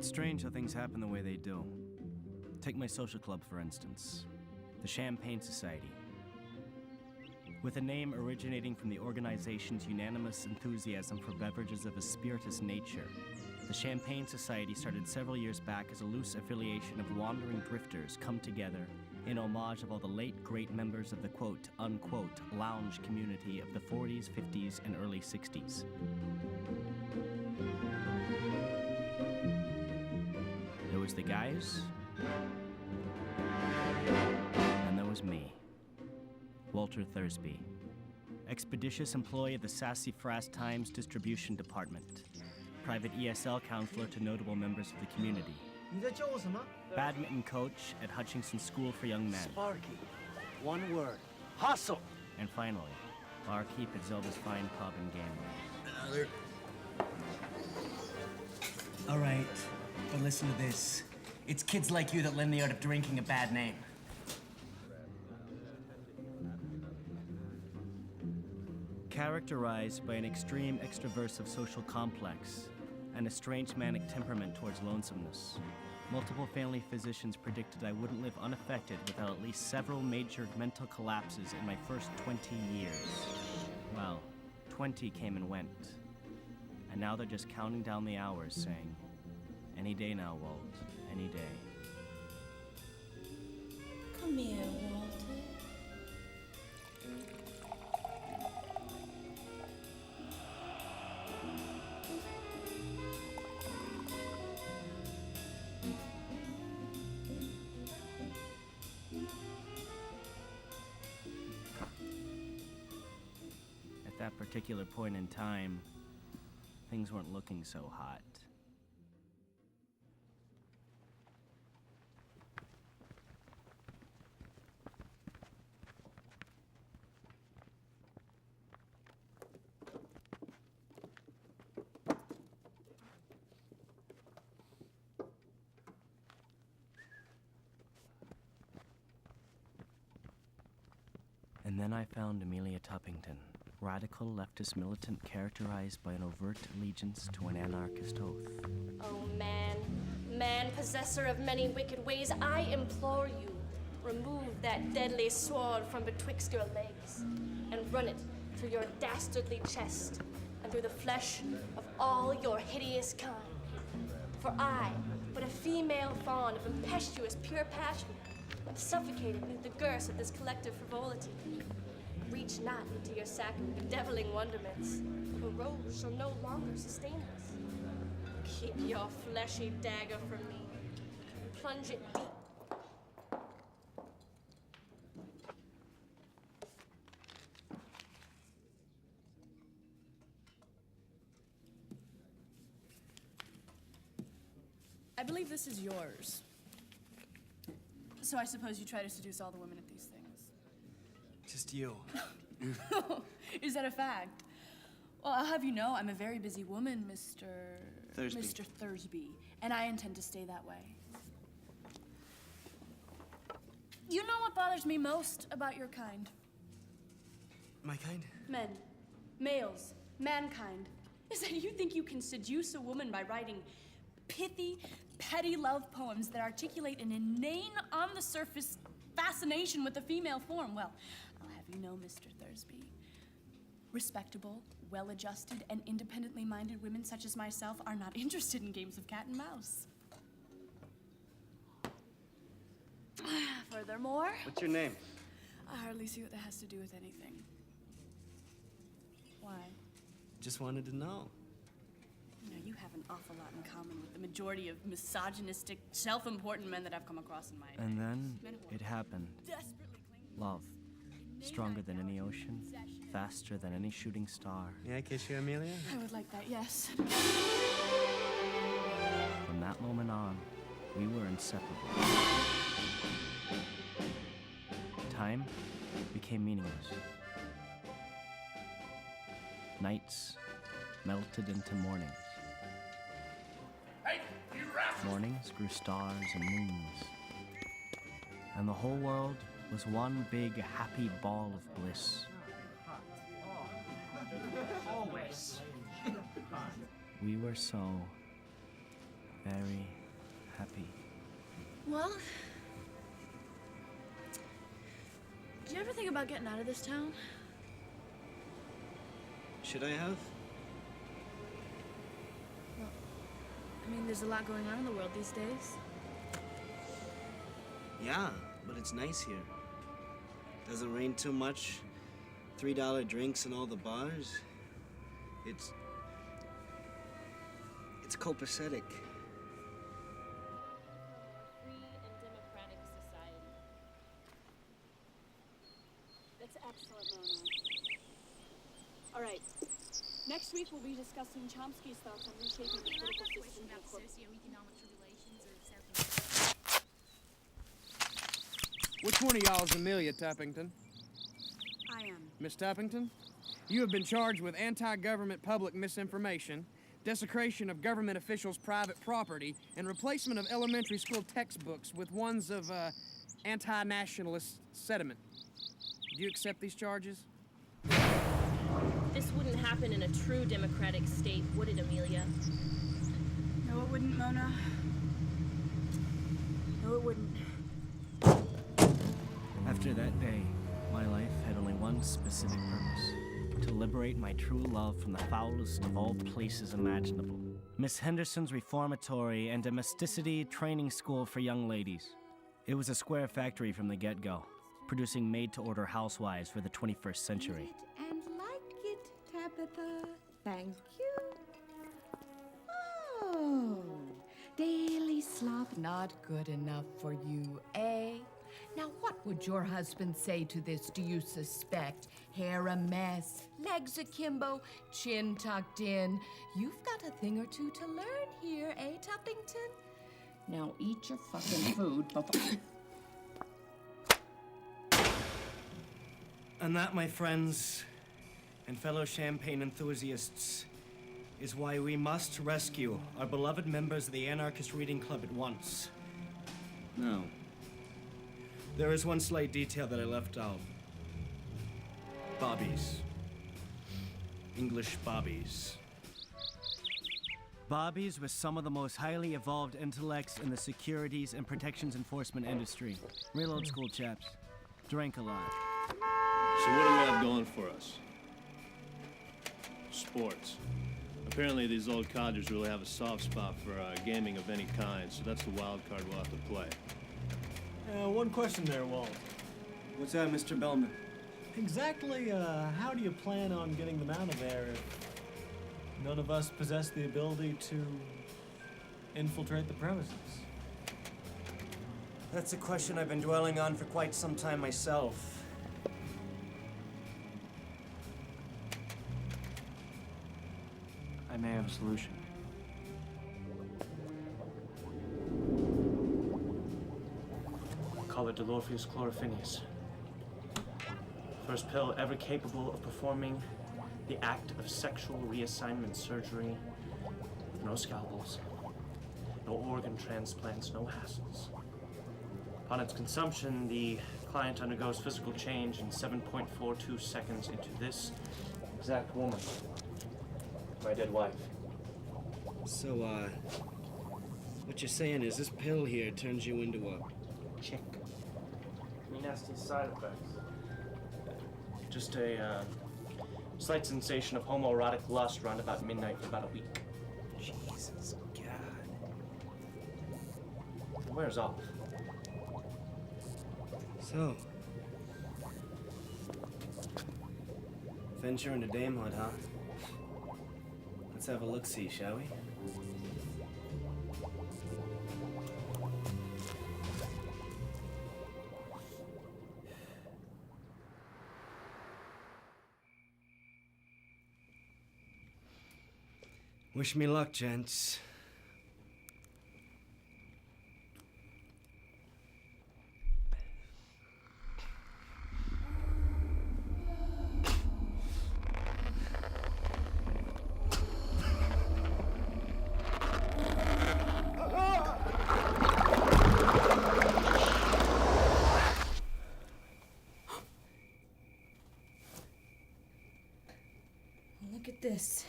It's strange how things happen the way they do. Take my social club, for instance, the Champagne Society. With a name originating from the organization's unanimous enthusiasm for beverages of a spirituous nature, the Champagne Society started several years back as a loose affiliation of wandering drifters come together in homage of all the late great members of the quote-unquote lounge community of the 40s, 50s, and early 60s. There was the guys, and there was me, Walter Thursby, expeditious employee of the Sassafras Times distribution department, private ESL counselor to notable members of the community, badminton coach at Hutchinson School for Young Men, Sparky, one word, hustle, and finally, barkeep at Zelda's Fine Pub and Gambling. Another. All right, but listen to this. It's kids like you that lend the art of drinking a bad name. Characterized by an extreme extroversive social complex and a strange manic temperament towards lonesomeness, multiple family physicians predicted I wouldn't live unaffected without at least several major mental collapses in my first 20 years. Well, 20 came and went. And now they're just counting down the hours, saying, "Any day now, Walt, any day." Come here, Walter. At that particular point in time, things weren't looking so hot. And then I found Amelia Tuppington, radical leftist militant characterized by an overt allegiance to an anarchist oath. Oh man, possessor of many wicked ways, I implore you, remove that deadly sword from betwixt your legs, and run it through your dastardly chest, and through the flesh of all your hideous kind. For I, but a female fawn of impetuous pure passion, am suffocated beneath the girths of this collective frivolity. Reach not into your sack of bedeviling wonderments, for robes shall no longer sustain us. Keep your fleshy dagger from me, and plunge it deep. I believe this is yours. So I suppose you try to seduce all the women at these things. Just you. Is that a fact? Well, I'll have you know I'm a very busy woman, Mr. Thursby. Mr. Thursby, and I intend to stay that way. You know what bothers me most about your kind? My kind? Men, males, mankind, is that you think you can seduce a woman by writing pithy, petty love poems that articulate an inane, on-the-surface fascination with the female form. Well, I'll have you know, Mr. Thursby, respectable, well-adjusted, and independently minded women such as myself are not interested in games of cat and mouse. Furthermore, What's your name? I hardly see what that has to do with anything. Why? Just wanted to know. You know, you have an awful lot in common with the majority of misogynistic, self-important men that I've come across in my day. And then it happened. Desperately cling. Love. Stronger than any ocean, faster than any shooting star. May I kiss you, Amelia? I would like that, yes. From that moment on, we were inseparable. Time became meaningless. Nights melted into mornings. Mornings grew stars and moons. And the whole world was one big happy ball of bliss. Always. We were so very happy. Well, did you ever think about getting out of this town? Should I have? I mean, there's a lot going on in the world these days. Yeah, but it's nice here. Doesn't rain too much. $3 drinks in all the bars. It's copacetic. Free and democratic society. That's excellent, Mona. All right. Next week, we'll be discussing Chomsky's thoughts on reshaping the political system. Which one of y'all is Amelia Tappington? I am. Miss Tappington? You have been charged with anti-government public misinformation, desecration of government officials' private property, and replacement of elementary school textbooks with ones of, anti-nationalist sentiment. Do you accept these charges? This wouldn't happen in a true democratic state, would it, Amelia? No, it wouldn't, Mona. No, it wouldn't. After that day, my life had only one specific purpose: to liberate my true love from the foulest of all places imaginable. Miss Henderson's Reformatory and Domesticity Training School for Young Ladies. It was a square factory from the get-go, producing made-to-order housewives for the 21st century. And like it, Tabitha. Thank you. Oh, daily slop not good enough for you, eh? Now, what would your husband say to this, do you suspect? Hair a mess, legs akimbo, chin tucked in. You've got a thing or two to learn here, eh, Tuppington? Now eat your fucking food before... And that, my friends and fellow champagne enthusiasts, is why we must rescue our beloved members of the Anarchist Reading Club at once. No. There is one slight detail that I left out. Bobbies. English bobbies. Bobbies were some of the most highly evolved intellects in the securities and protections enforcement industry. Real old school chaps. Drank a lot. So what do we have going for us? Sports. Apparently these old codgers really have a soft spot for gaming of any kind, so that's the wild card we'll have to play. One question there, Walt. What's that, Mr. Bellman? Exactly, how do you plan on getting them out of there if none of us possess the ability to infiltrate the premises? That's a question I've been dwelling on for quite some time myself. I may have a solution. Call it Delorpheus chlorophenius. First pill ever capable of performing the act of sexual reassignment surgery. No scalpels, no organ transplants, no hassles. Upon its consumption, the client undergoes physical change in 7.42 seconds into this exact woman, my dead wife. So, what you're saying is this pill here turns you into a chick. Nasty side effects. Just a slight sensation of homoerotic lust around about midnight for about a week. Jesus God. It wears off. So, venture into damehood, huh? Let's have a look-see, shall we? Wish me luck, gents. Look at this.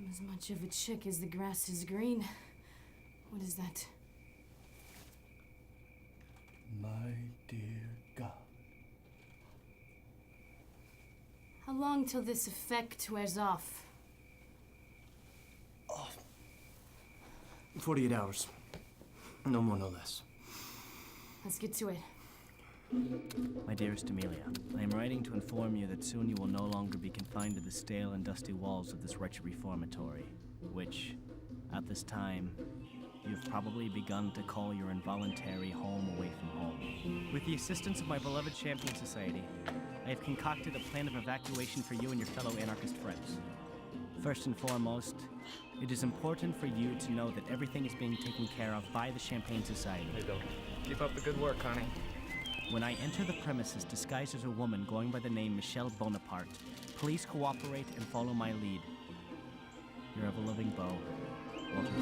I'm as much of a chick as the grass is green. What is that? My dear God. How long till this effect wears off? 48 hours. No more, no less. Let's get to it. My dearest Amelia, I am writing to inform you that soon you will no longer be confined to the stale and dusty walls of this wretched reformatory, which, at this time, you've probably begun to call your involuntary home away from home. With the assistance of my beloved Champagne Society, I have concocted a plan of evacuation for you and your fellow anarchist friends. First and foremost, it is important for you to know that everything is being taken care of by the Champagne Society. Hey, Bill. Keep up the good work, Connie. When I enter the premises disguised as a woman going by the name Michelle Bonaparte, please cooperate and follow my lead. Your ever-loving beau, Walter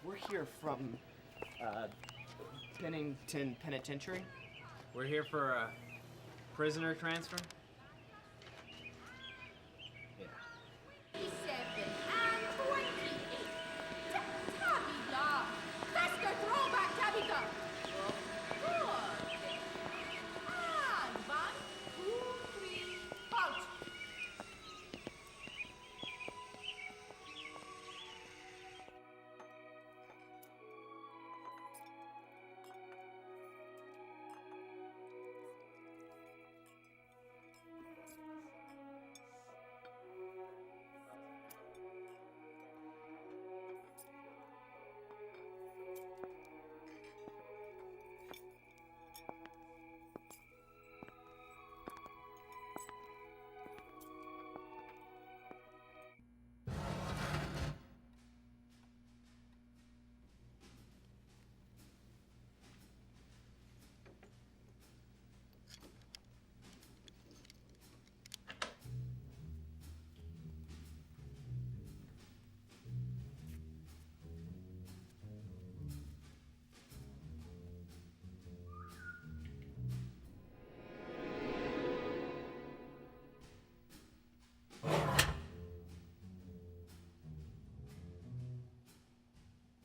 We're here from, Pennington Penitentiary. We're here for a prisoner transfer. 27 and 28. Tabitha! Faster, throw back, Tabitha! Good. And 1, 2, 3, out!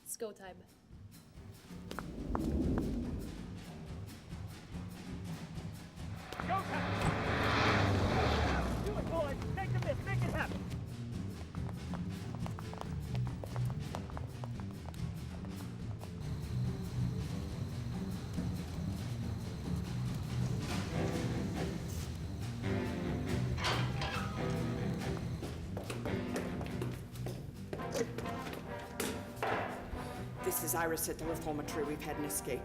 It's go time. Go time! Do it, boys! Take the miss, make it happen! This is Iris at the reformatory. We've had an escape.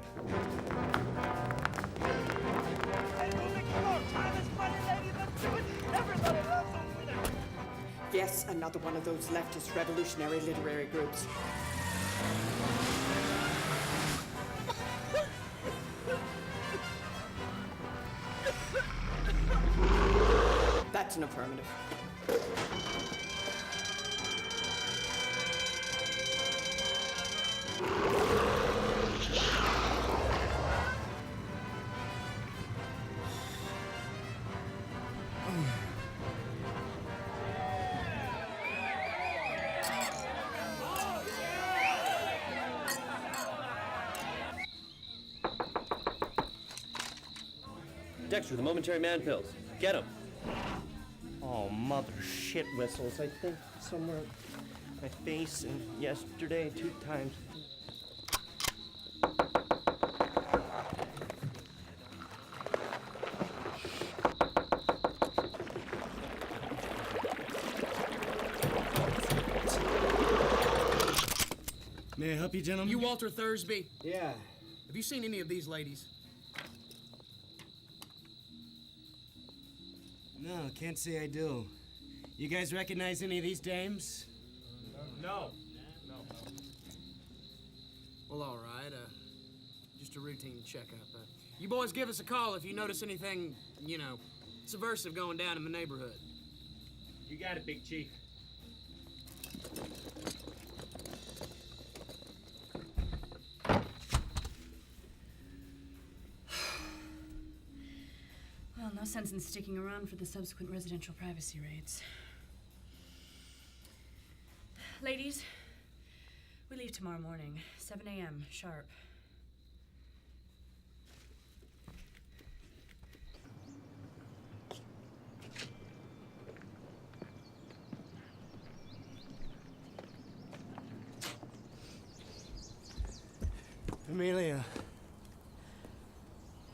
Hey, moving, come on! Time is money, lady! Let's do it! Everybody loves a winner! Yes, another one of those leftist revolutionary literary groups. That's an affirmative. Dexter, the momentary man pills. Get him. Oh, mother shit whistles. I think somewhere my face and yesterday 2 times. May I help you, gentlemen? You Walter Thursby? Yeah. Have you seen any of these ladies? No, can't say I do. You guys recognize any of these dames? No. Well, all right. Just a routine checkup. You boys give us a call if you notice anything, subversive going down in the neighborhood. You got it, Big Chief. Well, no sense in sticking around for the subsequent residential privacy raids. Ladies, we leave tomorrow morning, 7 a.m. sharp. Amelia,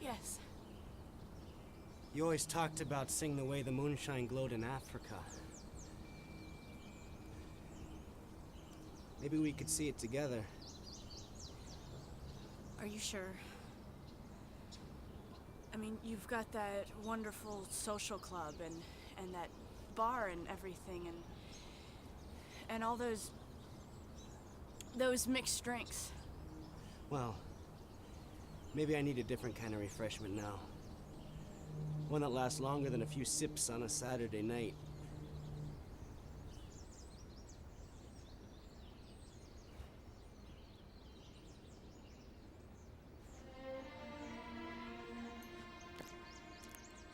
Yes. you always talked about seeing the way the moonshine glowed in Africa. Maybe we could see it together. Are you sure? I mean, you've got that wonderful social club and that bar and everything and all those mixed drinks. Well, maybe I need a different kind of refreshment now. One that lasts longer than a few sips on a Saturday night.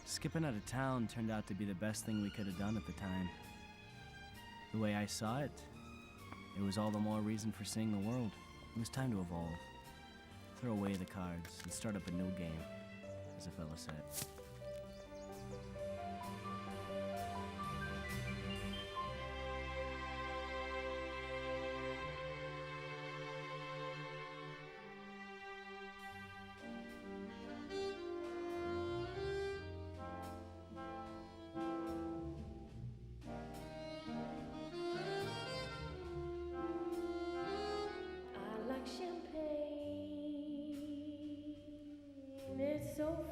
Skipping out of town turned out to be the best thing we could have done at the time. The way I saw it, it was all the more reason for seeing the world. It was time to evolve. Throw away the cards and start up a new game, as a fella said. I like champagne. It's so